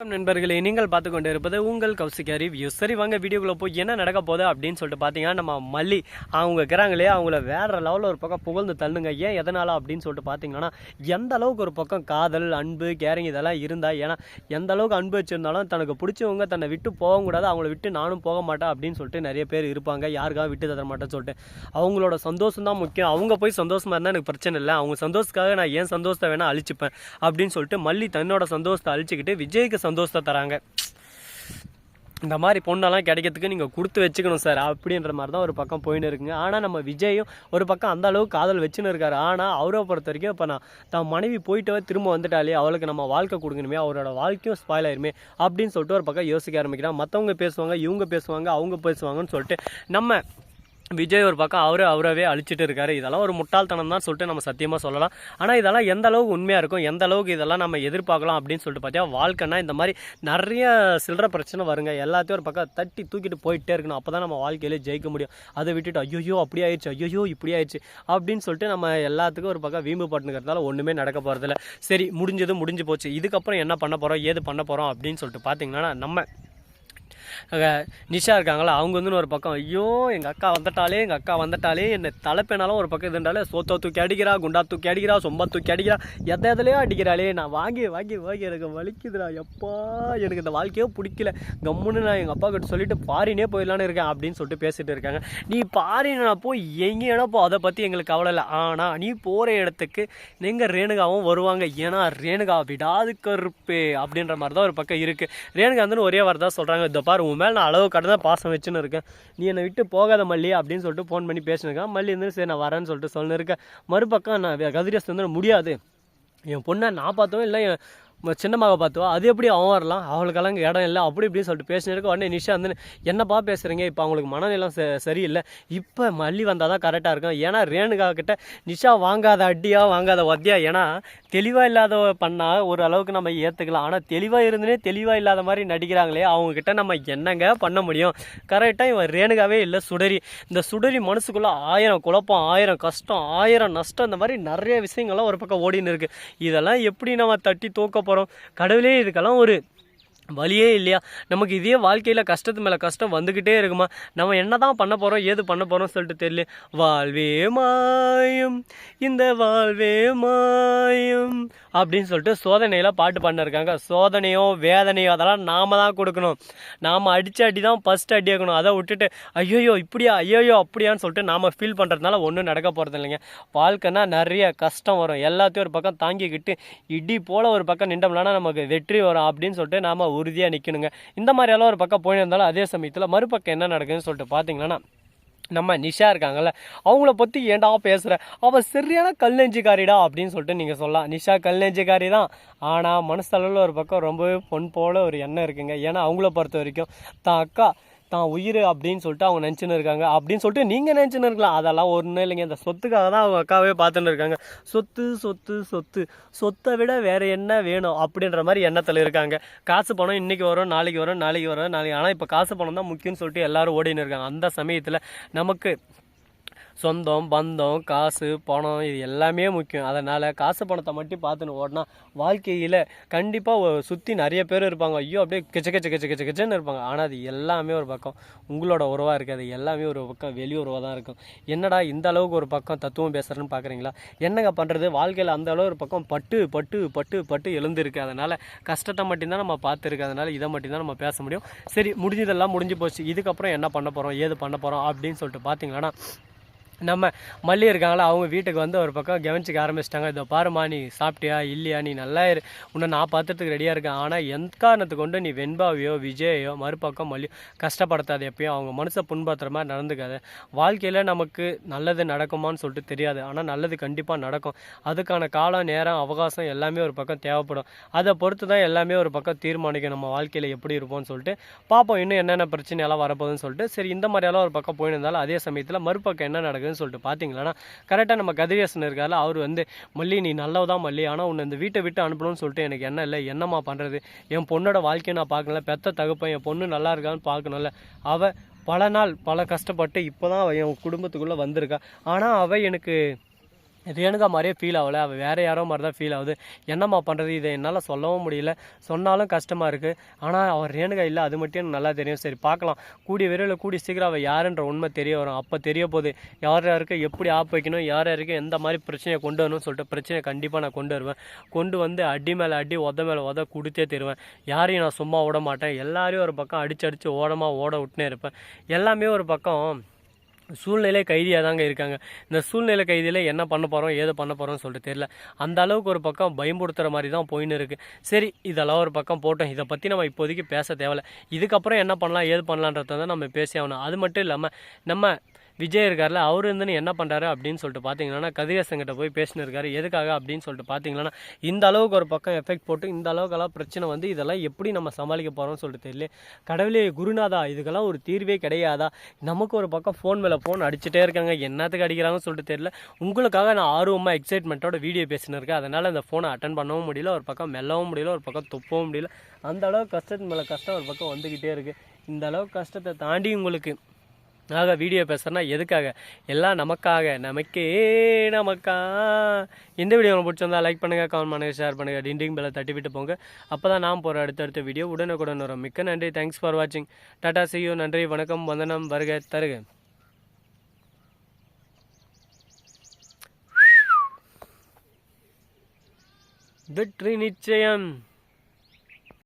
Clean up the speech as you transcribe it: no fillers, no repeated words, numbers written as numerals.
நண்பர்களே, நீங்கள் பார்த்து கொண்டு இருப்பது உங்கள் கௌசிகா ரிவ்யூ. சரி, வாங்க வீடியோக்குள்ள போய் என்ன நடக்க போகுது அப்படின்னு சொல்லிட்டு பார்த்தீங்கன்னா, நம்ம மல்லி அவங்க இருக்கிறாங்களே, அவங்கள வேற லெவலில் ஒரு பக்கம் புகழ்ந்து தள்ளுங்க. ஏன் எதனால அப்படின்னு சொல்லிட்டு பார்த்தீங்கன்னா, எந்த அளவுக்கு ஒரு பக்கம் காதல், அன்பு, கேரிங் இதெல்லாம் இருந்தா, ஏன்னா எந்த அளவுக்கு அன்பு வச்சிருந்தாலும் தனக்கு பிடிச்சவங்க தன்னை விட்டு போகவும் கூடாது, அவங்கள விட்டு நானும் போக மாட்டேன் அப்படின்னு சொல்லிட்டு நிறைய பேர் இருப்பாங்க. யாருக்காக விட்டு தர மாட்டேன்னு சொல்லிட்டு அவங்களோட சந்தோஷம் தான் முக்கியம். அவங்க போய் சந்தோஷமா இருந்தால் எனக்கு பிரச்சனை இல்லை, அவங்க சந்தோஷத்துக்காக நான் ஏன் சந்தோஷத்தை வேணா அழிச்சுப்பேன் அப்படின்னு சொல்லிட்டு மல்லி தன்னோட சந்தோஷத்தை அழிச்சுக்கிட்டு விஜய்க்கு சந்தோஷத்தை தராங்க. இந்த மாதிரி பொண்ணெல்லாம் கிடைக்கிறதுக்கு நீங்கள் கொடுத்து வச்சுக்கணும் சார் அப்படின்ற மாதிரி தான் ஒரு பக்கம் போயின்னு இருக்குங்க. ஆனால் நம்ம விஜயும் ஒரு பக்கம் அந்த அளவுக்கு காதல் வச்சுன்னு இருக்காரு. ஆனால் அவரை பொறுத்த வரைக்கும் இப்போ நான் தான் மனைவி போயிட்டு திரும்ப வந்துட்டாலே அவளுக்கு நம்ம வாழ்க்கை கொடுக்கணுமே, அவரோட வாழ்க்கையும் ஸ்பாயில் ஆயிருமே அப்படின்னு சொல்லிட்டு ஒரு பக்கம் யோசிக்க ஆரம்பிக்கிறான். மற்றவங்க பேசுவாங்க, இவங்க பேசுவாங்க, அவங்க பேசுவாங்கன்னு சொல்லிட்டு நம்ம விஜய் ஒரு பக்கம் அவரவே அழிச்சிட்டு இருக்காரு. இதெல்லாம் ஒரு முட்டாள்தனம் தான் சொல்லிட்டு நம்ம சத்தியமாக சொல்லலாம். ஆனால் இதெல்லாம் எந்த அளவுக்கு உண்மையாக இருக்கும், எந்த அளவுக்கு இதெல்லாம் நம்ம எதிர்பார்க்கலாம் அப்படின்னு சொல்லிட்டு பார்த்தா, வாழ்க்கைன்னா இந்த மாதிரி நிறைய சில்லற பிரச்சனை வருங்க. எல்லாத்தையும் ஒரு பக்கம் தட்டி தூக்கிட்டு போயிட்டே இருக்கணும். அப்போ தான் நம்ம வாழ்க்கையிலே ஜெயிக்க முடியும். அதை விட்டுட்டு ஐயோ அப்படி ஆயிடுச்சு, ஐயோ இப்படி ஆயிடுச்சு அப்படின்னு சொல்லிட்டு நம்ம எல்லாத்துக்கும் ஒரு பக்கம் வீம்பு பட்டுங்கிறதால ஒன்றுமே நடக்க போகிறதில்ல. சரி, முடிஞ்சு போச்சு. இதுக்கப்புறம் என்ன பண்ண போகிறோம், ஏது பண்ண போகிறோம் அப்படின்னு சொல்லிட்டு பார்த்தீங்கன்னா, நம்ம நிஷா இருக்காங்களா, அவங்க வந்து ஒரு பக்கம் ஐயோ எங்கள் அக்கா வந்துட்டாலே என்னை தலைப்பேனாலும் ஒரு பக்கம் இதுண்டாலே சோத்தா தூக்கி அடிக்கிறா, குண்டா தூக்கி அடிக்கிறா, சொம்பா தூக்கி அடிக்கிறா, எதையோ அடிக்கிறாளே, நான் வாங்கி எனக்கு வலிக்குதுடா, எப்பா எனக்கு இந்த வாழ்க்கையோ பிடிக்கல, கம்முன்னு நான் எங்கள் அப்பா கிட்ட சொல்லிட்டு பாரினே போயிடலான்னு இருக்கேன் அப்படின்னு சொல்லிட்டு பேசிட்டு இருக்காங்க. நீ பாரினா போய் எங்கேனா போ, அதை பற்றி எங்களுக்கு கவலை இல்லை. ஆனால் நீ போகிற இடத்துக்கு நீங்கள் ரேணுகாவும் வருவாங்க. ஏன்னா ரேணுகா விடாது கருப்பே அப்படின்ற மாதிரி தான் ஒரு பக்கம் இருக்குது. ரேணுகா வந்து ஒரே வாரம் தான் சொல்கிறாங்க, இந்த பாரு உன் மேலே நான் அளவு கடந்த பாசம் வச்சுன்னு இருக்கேன், நீ என்னை விட்டு போகாத மல்லி அப்படின்னு சொல்லிட்டு ஃபோன் பண்ணி பேசினிருக்கேன். மல்லி இருந்து சரி நான் வரேன்னு சொல்லிட்டு சொல்லிருக்கேன். மறுபக்கம் நான் கதிரேசன் வந்து முடியாது, என் பொண்ணை நான் பார்த்தோம் இல்லை சின்னமாக பார்த்துவா, அது எப்படி அவன் வரலாம், அவளுக்கெல்லாம் இடம் இல்லை அப்படி இப்படின்னு சொல்லிட்டு பேசினிருக்க. உடனே நிஷா வந்து என்னப்பா பேசுகிறீங்க, இப்போ அவங்களுக்கு மனநிலம் சரியில்லை, இப்போ மல்லி வந்தால் தான் கரெக்டாக இருக்கும். ஏன்னா ரேணுகா கிட்ட நிஷா வாங்காத அடியா வாங்காத வத்தியா, ஏன்னா தெளிவாக இல்லாத பண்ணால் ஒரு அளவுக்கு நம்ம ஏற்றுக்கலாம். ஆனால் தெளிவாக இருந்துனே தெளிவாக இல்லாத மாதிரி நடிக்கிறாங்களே, அவங்கக்கிட்ட நம்ம என்னங்க பண்ண முடியும். கரெக்டாக இவன் ரேணுகாவே இல்லை, சுடரி. இந்த சுடரி மனசுக்குள்ளே 1000 குழப்பம், 1000 கஷ்டம், 1000 நஷ்டம், இந்த மாதிரி நிறைய விஷயங்கள்லாம் ஒரு பக்கம் ஓடின்னு இருக்குது. இதெல்லாம் எப்படி நம்ம தட்டி தூக்க போகிறோம்? கடவுளே, இதுக்கெல்லாம் ஒரு வழியே இல்லையா? நமக்கு இதே வாழ்க்கையில் கஷ்டத்து மேலே கஷ்டம் வந்துக்கிட்டே இருக்குமா? நம்ம என்ன தான் பண்ண போகிறோம், ஏது பண்ண போகிறோம் சொல்லிட்டு தெரியல. வாழ்வே மாயம், இந்த வாழ்வே மாயம் அப்படின்னு சொல்லிட்டு சோதனையில் பாட்டு பண்ணிருக்காங்க. சோதனையோ வேதனையோ அதெல்லாம் நாம் தான் கொடுக்கணும். நாம் அடித்த அடி தான் ஃபஸ்ட் அடி ஆகணும். அதை விட்டுட்டு ஐயோயோ இப்படியா, ஐயோயோ அப்படியான்னு சொல்லிட்டு நாம் ஃபீல் பண்ணுறதுனால ஒன்றும் நடக்க போகிறது இல்லைங்க. வாழ்க்கைன்னா நிறைய கஷ்டம் வரும். எல்லாத்தையும் ஒரு பக்கம் தாங்கிக்கிட்டு இடி போல் ஒரு பக்கம் நின்றோம்னா நமக்கு வெற்றி வரும் அப்படின்னு சொல்லிட்டு நாம் உறுதியாக நிற்கணுங்க. இந்த மாதிரியெல்லாம் ஒரு பக்கம் போயிருந்தாலும் அதே சமயத்தில் மறுபக்கம் என்ன நடக்குதுன்னு சொல்லிட்டு பார்த்தீங்கன்னா, நம்ம நிஷா இருக்காங்கல்ல, அவங்கள பற்றி ஏன்டா பேசுகிற, அவள் சரியான கல் நெஞ்சுக்காரிடா அப்படின்னு சொல்லிட்டு நீங்கள் சொல்லலாம். நிஷா கல் நெஞ்சுக்காரி தான், ஆனால் மனசளவில் ஒரு பக்கம் ரொம்பவே பொன் போல் ஒரு எண்ணம் இருக்குங்க. ஏன்னா அவங்கள பொறுத்த வரைக்கும் தான் அக்கா தான் உயிர் அப்படின்னு சொல்லிட்டு அவங்க நினச்சின்னு இருக்காங்க அப்படின்னு சொல்லிட்டு நீங்கள் நினச்சின்னு இருக்கலாம். அதெல்லாம் ஒன்றும் இல்லைங்க. இந்த சொத்துக்காக தான் அவங்க அக்காவே பார்த்துன்னு இருக்காங்க. சொத்தை விட வேறு என்ன வேணும் அப்படின்ற மாதிரி எண்ணத்தில் இருக்காங்க. காசு பணம் இன்றைக்கி வரும், நாளைக்கு வரும். ஆனால் இப்போ காசு பணம் தான் முக்கியம்னு சொல்லிட்டு எல்லோரும் ஓடின்னு இருக்காங்க. அந்த சமயத்தில் நமக்கு சொந்தம், பந்தம், காசு, பணம் இது எல்லாமே முக்கியம். அதனால் காசு பணத்தை மட்டும் பார்த்துன்னு ஓடினா வாழ்க்கையில் கண்டிப்பாக சுற்றி நிறைய பேர் இருப்பாங்க. ஐயோ அப்படியே கிச்சன்னு இருப்பாங்க. ஆனால் அது எல்லாமே ஒரு பக்கம் உங்களோட உறவாக இருக்காது, எல்லாமே ஒரு பக்கம் வெளி உறவாக தான் இருக்கும். என்னடா இந்த அளவுக்கு ஒரு பக்கம் தத்துவம் பேசுகிறேன்னு பார்க்குறீங்களா? என்னங்க பண்ணுறது, வாழ்க்கையில் அந்த அளவு ஒரு பக்கம் பட்டு எழுந்திருக்கு. அதனால் கஷ்டத்தை மட்டும்தான் நம்ம பார்த்துருக்கு. அதனால் இதை மட்டும்தான் நம்ம பேச முடியும். சரி, முடிஞ்சதெல்லாம் முடிஞ்சு போச்சு. இதுக்கப்புறம் என்ன பண்ண போகிறோம், ஏது பண்ண போகிறோம் அப்படின்னு சொல்லிட்டு பார்த்தீங்கன்னா, நம்ம மல்லி இருக்காங்களா, அவங்க வீட்டுக்கு வந்து ஒரு பக்கம் கவனிச்சிக்க ஆரம்பிச்சிட்டாங்க. இதோ பாருமா, நீ சாப்பிட்டியா இல்லையா, நீ நல்லா உன்னை நான் பார்த்துறதுக்கு ரெடியாக இருக்கேன். ஆனால் எந்த காரணத்துக்கு கொண்டு நீ வெண்பாவையோ விஜயையோ மறுபக்கம் மல்லியோ கஷ்டப்படுத்தாது, எப்பயும் அவங்க மனசை புண்படுத்துகிற மாதிரி நடந்துக்காது. வாழ்க்கையில் நமக்கு நல்லது நடக்குமான்னு சொல்லிட்டு தெரியாது, ஆனால் நல்லது கண்டிப்பாக நடக்கும். அதுக்கான காலம், நேரம், அவகாசம் எல்லாமே ஒரு பக்கம் தேவைப்படும். அதை பொறுத்து தான் எல்லாமே ஒரு பக்கம் தீர்மானிக்கும் நம்ம வாழ்க்கையில் எப்படி இருப்போம்னு சொல்லிட்டு பார்ப்போம். இன்னும் என்னென்ன பிரச்சனையெல்லாம் வரப்போகுதுன்னு சொல்லிட்டு. சரி, இந்த மாதிரியெல்லாம் ஒரு பக்கம் போயிருந்தாலும் அதே சமயத்தில் மறுபக்கம் என்ன நடக்குது சொல்லிட்டு பார்த்தீங்களா, கரெக்டாக நம்ம கதிரேசன் இருக்காரு. அவர் வந்து மல்லி நீ நல்லவதான் மல்லி, ஆனால் உன்னை இந்த வீட்டை விட்டு அனுப்பணும்னு சொல்லிட்டு எனக்கு என்ன இல்லை, என்னம்மா பண்ணுறது, என் பொண்ணோட வாழ்க்கையை நான் பார்க்கல, பெத்த தகுப்பேன், என் பொண்ணு நல்லா இருக்கான்னு பார்க்கணும்ல, அவள் பல நாள் பல கஷ்டப்பட்டு இப்போ தான் என் குடும்பத்துக்குள்ளே வந்திருக்கா. ஆனால் அவள் எனக்கு ரேணுகா மாதிரியே ஃபீல் ஆகலை, அவள் வேறு யாரோ மாதிரி தான் ஃபீல் ஆகுது. என்னம்மா பண்ணுறது, இதை என்னால் சொல்லவும் முடியல, சொன்னாலும் கஷ்டமாக இருக்குது. ஆனால் அவர் ரேணுகா இல்லை, அது மட்டும் எனக்கு நல்லா தெரியும். சரி பார்க்கலாம், கூடிய விரைவில் கூடிய சீக்கிரம் அவள் யாருன்ற உண்மை தெரிய வரும். அப்போ தெரிய போகுது யார் யாருக்கு எப்படி ஆப் வைக்கணும், யார் யாருக்கு எந்த மாதிரி பிரச்சனையை கொண்டு வரணும்னு சொல்லிட்டு பிரச்சனையை கண்டிப்பாக நான் கொண்டு வருவேன். கொண்டு வந்து அடி மேலே அடி, உத மேலே உத கொடுத்தே தருவேன். யாரையும் நான் சும்மா விட மாட்டேன். எல்லாரையும் ஒரு பக்கம் அடித்து ஓட விட்டுனே இருப்பேன். எல்லாமே ஒரு பக்கம் சூழ்நிலை கைதியாக தாங்க இருக்காங்க. இந்த சூழ்நிலை கைதியில் என்ன பண்ண போகிறோம், ஏது பண்ண போகிறோம்னு சொல்லிட்டு தெரியல. அந்த அளவுக்கு ஒரு பக்கம் பயம்படுத்துகிற மாதிரி தான் போயின்னு இருக்குது. சரி, இதெல்லாம் ஒரு பக்கம் போட்டோம். இதை பற்றி நம்ம இப்போதைக்கு பேச தேவையில்ல. இதுக்கப்புறம் என்ன பண்ணலாம், ஏது பண்ணலான்றத தான் நம்ம பேசி ஆகணும். அது மட்டும் இல்லாமல் நம்ம விஜய் இருக்கார்ல, அவர் இருந்துன்னு என்ன பண்ணுறாரு அப்படின்னு சொல்லிட்டு பார்த்தீங்கன்னா, கதிரேசன்கிட்ட போய் பேசினு இருக்காரு. எதுக்காக அப்படின்னு சொல்லிட்டு பார்த்தீங்கன்னா, இந்த அளவுக்கு ஒரு பக்கம் எஃபெக்ட் போட்டு இந்த அளவுக்கெல்லாம் பிரச்சனை வந்து இதெல்லாம் எப்படி நம்ம சமாளிக்க போகிறோம்னு சொல்லிட்டு தெரியல. கடவுளே குருநாதா, இதுக்கெல்லாம் ஒரு தீர்வே கிடையாதா? நமக்கு ஒரு பக்கம் ஃபோன் மேலே ஃபோன் அடிச்சுட்டே இருக்காங்க, என்னத்துக்கு அடிக்கிறாங்கன்னு சொல்லிட்டு தெரியல. உங்களுக்காக நான் ஆர்வமாக எக்ஸைட்மெண்ட்டோட வீடியோ பேசினு இருக்கேன். அதனால் அந்த ஃபோனை அட்டன் பண்ணவும் முடியல, ஒரு பக்கம் மெல்லவும் முடியல, ஒரு பக்கம் துப்பவும் முடியல. அந்த அளவுக்கு கஷ்டத்து மேலே கஷ்டம் ஒரு பக்கம் வந்துக்கிட்டே இருக்குது. இந்த அளவுக்கு கஷ்டத்தை தாண்டி உங்களுக்கு ஆக வீடியோ பேசுகிறேன்னா எதுக்காக, எல்லாம் நமக்காக, நமக்கா. இந்த வீடியோ உங்களுக்கு பிடிச்சிருந்தா லைக் பண்ணுங்கள், கமெண்ட் பண்ணுங்கள், ஷேர் பண்ணுங்கள், டிண்டிங் பெல்லை தட்டி விட்டு போங்க. அப்போ தான் நான் போகிற அடுத்தடுத்த வீடியோ உடனுக்குடன் வரும். மிக்க நன்றி, தேங்க்ஸ் ஃபார் வாட்சிங். டாடா, see you, நன்றி, வணக்கம், வந்தனம், வருக தருக. வெற்றி நிச்சயம்.